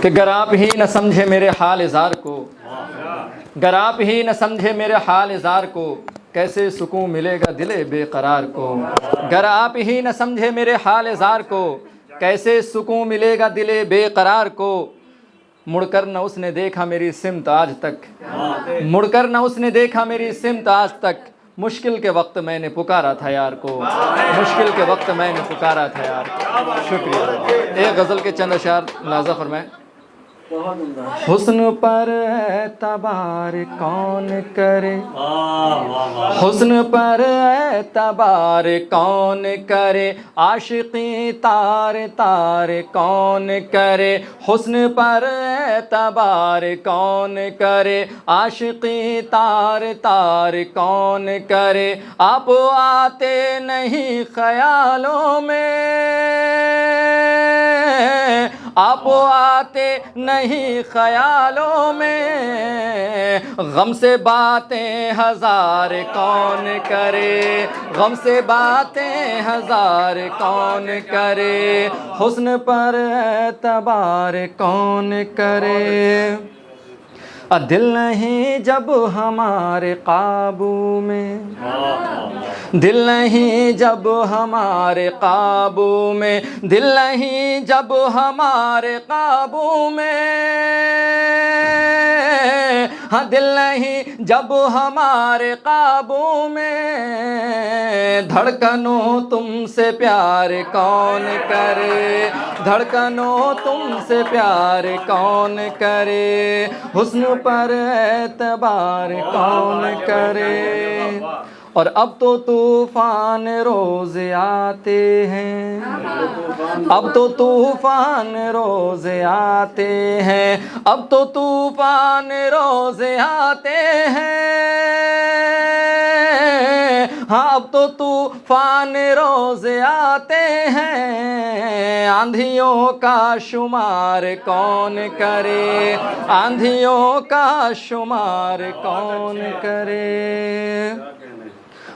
کہ گر آپ ہی نہ سمجھے میرے حال زار کو، گر آپ ہی نہ سمجھے میرے حال زار کو، کیسے سکون ملے گا دل بے قرار کو۔ گر آپ ہی نہ سمجھے میرے حال زار کو، کیسے سکون ملے گا دل بے قرار کو۔ مڑ کر نہ اس نے دیکھا میری سمت آج تک، مڑ کر نہ اس نے دیکھا میری سمت آج تک، مشکل کے وقت میں نے پکارا تھا یار کو، مشکل کے وقت میں نے پکارا تھا یار کو۔ شکریہ۔ ایک غزل کے چند اشعار ملاحظہ فرمائیں۔ حسن پر اعتبار کون کرے، حسن پر اعتبار کون کرے، عاشقی تار تار کون کرے، حسن پر اعتبار کون کرے، عاشقی تار تار کون کرے۔ آپ آتے نہیں خیالوں میں، آپ آتے نہیں خیالوں میں، غم سے باتیں ہزار کون کرے، غم سے باتیں ہزار کون کرے، حسن پر اعتبار کون کرے۔ دل نہیں جب ہمارے قابو میں، دل نہیں جب ہمارے قابو میں، دل نہیں جب ہمارے قابو میں، ہاں دل نہیں جب ہمارے قابو میں، دھڑکنوں تم سے پیار کون کرے، دھڑکنوں تم سے پیار کون کرے، حسن پر اعتبار کون کرے۔ اور اب تو طوفان روز آتے ہیں، اب تو طوفان روز آتے ہیں، اب تو طوفان روز آتے ہیں، ہاں اب تو طوفان روز آتے ہیں، آندھیوں کا شمار کون کرے، آندھیوں کا شمار کون کرے۔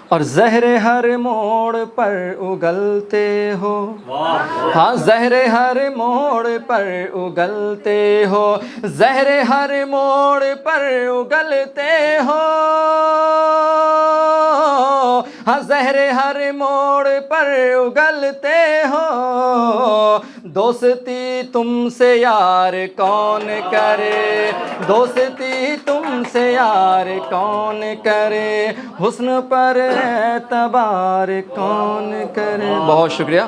اور زہر ہر موڑ پر اگلتے ہو، ہاں زہر ہر موڑ پر اگلتے ہو، زہر ہر موڑ پر اگلتے ہو، ہاں زہر ہر موڑ پر اگلتے ہو، دوستی تم سے یار کون کرے، دوستی تم سے یار کون کرے، حسن پر اعتبار کون کرے۔ بہت شکریہ۔